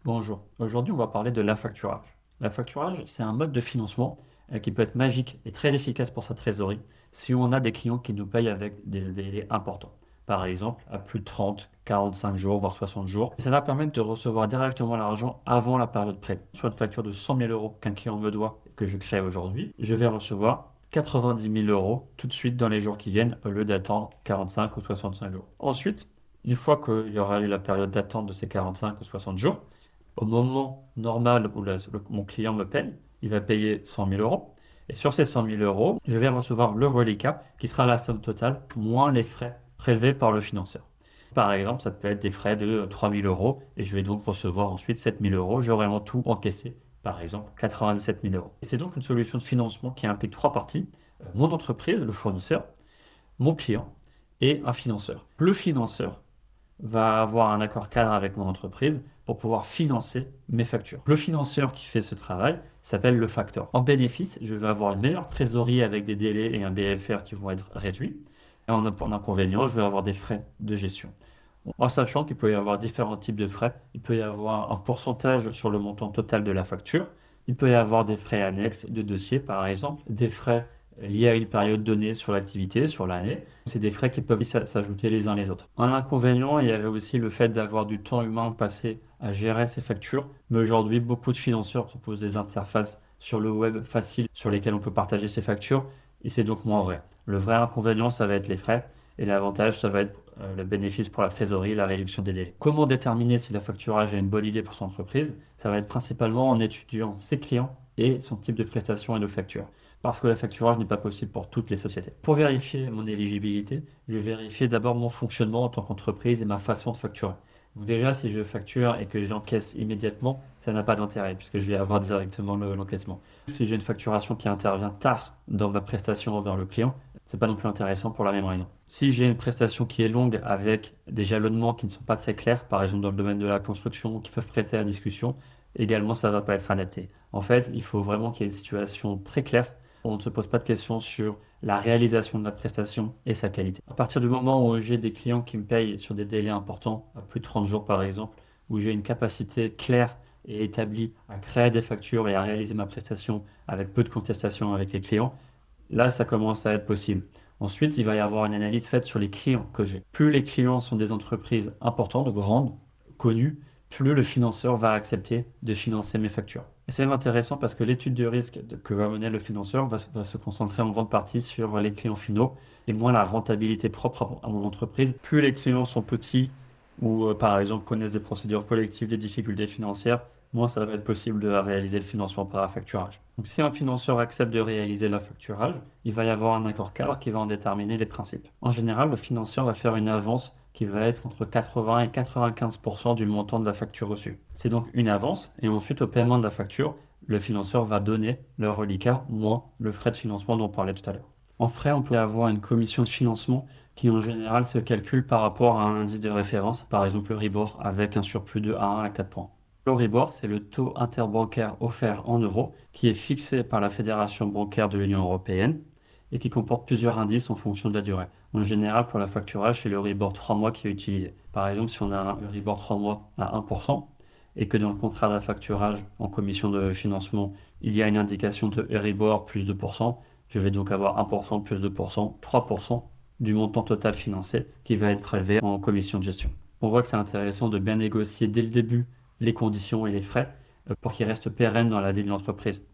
Bonjour, aujourd'hui on va parler de l'affacturage. L'affacturage, c'est un mode de financement qui peut être magique et très efficace pour sa trésorerie si on a des clients qui nous payent avec des délais importants. Par exemple, à plus de 30, 45 jours, voire 60 jours. Et ça va permettre de recevoir directement l'argent avant la période prévue. Sur une facture de 100 000 euros qu'un client me doit et que je crée aujourd'hui, je vais recevoir 90 000 euros tout de suite dans les jours qui viennent au lieu d'attendre 45 ou 65 jours. Ensuite, une fois qu'il y aura eu la période d'attente de ces 45 ou 60 jours, au moment normal où mon client me paye, il va payer 100 000 euros. Et sur ces 100 000 euros, je vais recevoir le reliquat qui sera la somme totale moins les frais prélevés par le financeur. Par exemple, ça peut être des frais de 3 000 euros et je vais donc recevoir ensuite 7 000 euros. J'aurai en tout encaissé, par exemple, 97 000 euros. Et c'est donc une solution de financement qui implique trois parties. Mon entreprise, le fournisseur, mon client et un financeur. Le financeur va avoir un accord cadre avec mon entreprise pour pouvoir financer mes factures. Le financeur qui fait ce travail s'appelle le facteur. En bénéfice, je vais avoir une meilleure trésorerie avec des délais et un BFR qui vont être réduits. Et en inconvénient, je vais avoir des frais de gestion. En sachant qu'il peut y avoir différents types de frais, il peut y avoir un pourcentage sur le montant total de la facture, il peut y avoir des frais annexes de dossier par exemple, des frais liés à une période donnée sur l'activité, sur l'année. C'est des frais qui peuvent s'ajouter les uns les autres. Un inconvénient, il y avait aussi le fait d'avoir du temps humain passé à gérer ces factures, mais aujourd'hui, beaucoup de financeurs proposent des interfaces sur le web faciles sur lesquelles on peut partager ses factures, et c'est donc moins vrai. Le vrai inconvénient, ça va être les frais. Et l'avantage, ça va être le bénéfice pour la trésorerie, la réduction des délais. Comment déterminer si la facturage est une bonne idée pour son entreprise? Ça va être principalement en étudiant ses clients et son type de prestation et de facture. Parce que la facturage n'est pas possible pour toutes les sociétés. Pour vérifier mon éligibilité, je vais vérifier d'abord mon fonctionnement en tant qu'entreprise et ma façon de facturer. Donc déjà, si je facture et que j'encaisse immédiatement, ça n'a pas d'intérêt puisque je vais avoir directement l'encaissement. Si j'ai une facturation qui intervient tard dans ma prestation envers le client, c'est pas non plus intéressant pour la même raison. Si j'ai une prestation qui est longue avec des jalonnements qui ne sont pas très clairs, par exemple dans le domaine de la construction, qui peuvent prêter à discussion, également ça ne va pas être adapté. En fait, il faut vraiment qu'il y ait une situation très claire. On ne se pose pas de questions sur la réalisation de la prestation et sa qualité. À partir du moment où j'ai des clients qui me payent sur des délais importants, à plus de 30 jours par exemple, où j'ai une capacité claire et établie à créer des factures et à réaliser ma prestation avec peu de contestation avec les clients, là, ça commence à être possible. Ensuite, il va y avoir une analyse faite sur les clients que j'ai. Plus les clients sont des entreprises importantes, grandes, connues, plus le financeur va accepter de financer mes factures. Et c'est même intéressant parce que l'étude de risque que va mener le financeur va se concentrer en grande partie sur les clients finaux et moins la rentabilité propre à mon entreprise. Plus les clients sont petits ou par exemple connaissent des procédures collectives, des difficultés financières, moins ça va être possible de réaliser le financement par affacturage. Donc si un financeur accepte de réaliser l'affacturage, il va y avoir un accord cadre qui va en déterminer les principes. En général, le financeur va faire une avance qui va être entre 80 et 95% du montant de la facture reçue. C'est donc une avance, et ensuite au paiement de la facture, le financeur va donner le reliquat moins le frais de financement dont on parlait tout à l'heure. En frais, on peut avoir une commission de financement qui en général se calcule par rapport à un indice de référence, par exemple le RIBOR, avec un surplus de 1 à 4 points. L'Euribor, c'est le taux interbancaire offert en euros qui est fixé par la Fédération bancaire de l'Union européenne et qui comporte plusieurs indices en fonction de la durée. En général, pour la facturage, c'est l'Euribor 3 mois qui est utilisé. Par exemple, si on a un Euribor 3 mois à 1% et que dans le contrat de facturage en commission de financement, il y a une indication de Euribor plus 2%, je vais donc avoir 1% plus 2%, 3% du montant total financé qui va être prélevé en commission de gestion. On voit que c'est intéressant de bien négocier dès le début les conditions et les frais pour qu'ils restent pérennes dans la vie de l'entreprise.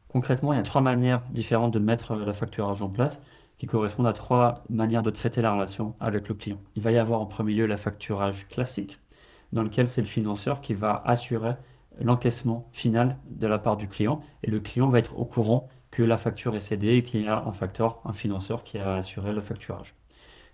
Concrètement, il y a trois manières différentes de mettre la facturage en place qui correspondent à trois manières de traiter la relation avec le client. Il va y avoir en premier lieu la facturage classique, dans lequel c'est le financeur qui va assurer l'encaissement final de la part du client et le client va être au courant que la facture est cédée et qu'il y a un facteur, un financeur qui a assuré le facturage.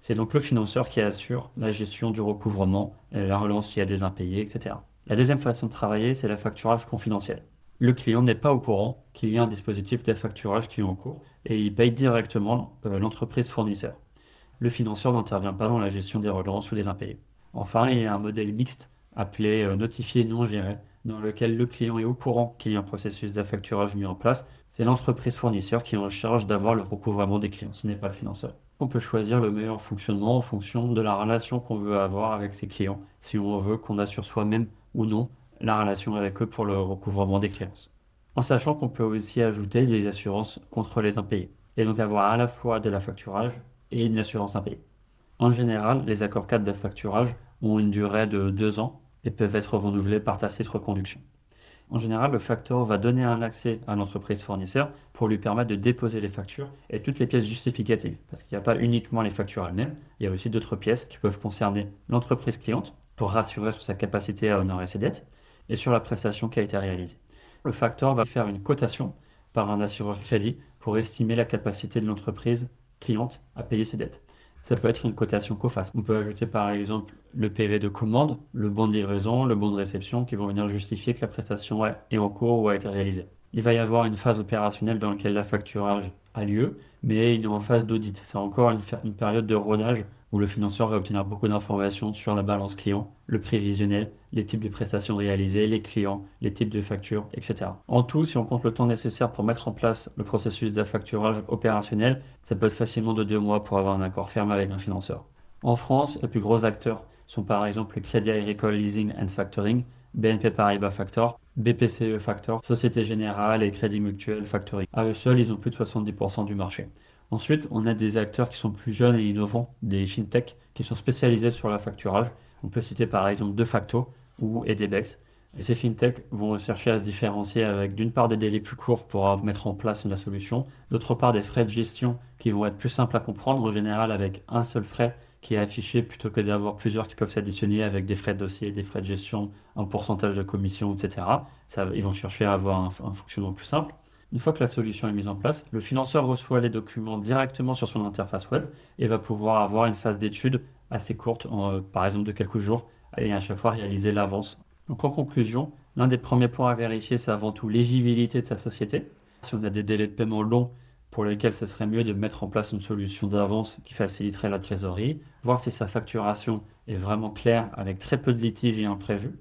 C'est donc le financeur qui assure la gestion du recouvrement, la relance s'il y a des impayés, etc. La deuxième façon de travailler, c'est la facturage confidentiel. Le client n'est pas au courant qu'il y a un dispositif d'affacturage qui est en cours et il paye directement l'entreprise fournisseur. Le financeur n'intervient pas dans la gestion des relances ou des impayés. Enfin, il y a un modèle mixte appelé notifié non géré, dans lequel le client est au courant qu'il y a un processus d'affacturage mis en place. C'est l'entreprise fournisseur qui est en charge d'avoir le recouvrement des clients, ce n'est pas le financeur. On peut choisir le meilleur fonctionnement en fonction de la relation qu'on veut avoir avec ses clients, si on veut qu'on assure soi-même ou non la relation avec eux pour le recouvrement des créances. En sachant qu'on peut aussi ajouter des assurances contre les impayés, et donc avoir à la fois de l'affacturage et une assurance impayée. En général, les accords cadres d'affacturage ont une durée de 2 ans et peuvent être renouvelés par tacite reconduction. En général, le facteur va donner un accès à l'entreprise fournisseur pour lui permettre de déposer les factures et toutes les pièces justificatives. Parce qu'il n'y a pas uniquement les factures elles-mêmes, il y a aussi d'autres pièces qui peuvent concerner l'entreprise cliente pour rassurer sur sa capacité à honorer ses dettes et sur la prestation qui a été réalisée. Le facteur va faire une cotation par un assureur crédit pour estimer la capacité de l'entreprise cliente à payer ses dettes. Ça peut être une cotation COFAS. On peut ajouter par exemple le PV de commande, le bon de livraison, le bon de réception qui vont venir justifier que la prestation est en cours ou a été réalisée. Il va y avoir une phase opérationnelle dans laquelle l'affacturage a lieu, mais il est en phase d'audit. C'est encore une période de rodage où le financeur va obtenir beaucoup d'informations sur la balance client, le prévisionnel, les types de prestations réalisées, les clients, les types de factures, etc. En tout, si on compte le temps nécessaire pour mettre en place le processus d'affacturage opérationnel, ça peut être facilement de 2 mois pour avoir un accord ferme avec un financeur. En France, les plus gros acteurs sont par exemple le Crédit Agricole Leasing and Factoring, BNP Paribas Factor, BPCE Factor, Société Générale et Crédit Mutuel Factoring. À eux seuls, ils ont plus de 70% du marché. Ensuite, on a des acteurs qui sont plus jeunes et innovants, des fintechs qui sont spécialisés sur l'affacturage. On peut citer par exemple DeFacto ou Edebex. Et ces fintechs vont chercher à se différencier avec d'une part des délais plus courts pour mettre en place la solution, d'autre part des frais de gestion qui vont être plus simples à comprendre, en général avec un seul frais qui est affiché plutôt que d'avoir plusieurs qui peuvent s'additionner avec des frais de dossier, des frais de gestion, un pourcentage de commission, etc. Ils vont chercher à avoir un fonctionnement plus simple. Une fois que la solution est mise en place, le financeur reçoit les documents directement sur son interface web et va pouvoir avoir une phase d'étude assez courte, par exemple de quelques jours, et à chaque fois réaliser l'avance. Donc en conclusion, l'un des premiers points à vérifier, c'est avant tout l'éligibilité de sa société. Si on a des délais de paiement longs pour lesquels ce serait mieux de mettre en place une solution d'avance qui faciliterait la trésorerie, voir si sa facturation est vraiment claire avec très peu de litiges et imprévus,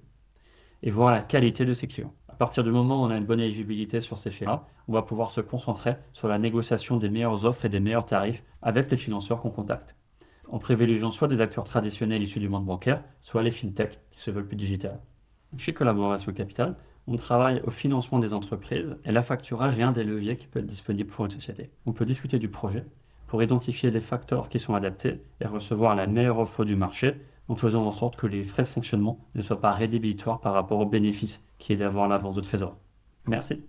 et voir la qualité de ses clients. À partir du moment où on a une bonne éligibilité sur ces faits-là, on va pouvoir se concentrer sur la négociation des meilleures offres et des meilleurs tarifs avec les financeurs qu'on contacte, en privilégiant soit des acteurs traditionnels issus du monde bancaire, soit les fintechs qui se veulent plus digitales. Chez Collaboration Capital, on travaille au financement des entreprises et l'affacturage est un des leviers qui peut être disponible pour une société. On peut discuter du projet pour identifier les facteurs qui sont adaptés et recevoir la meilleure offre du marché en faisant en sorte que les frais de fonctionnement ne soient pas rédhibitoires par rapport au bénéfice qui est d'avoir l'avance de trésor. Merci.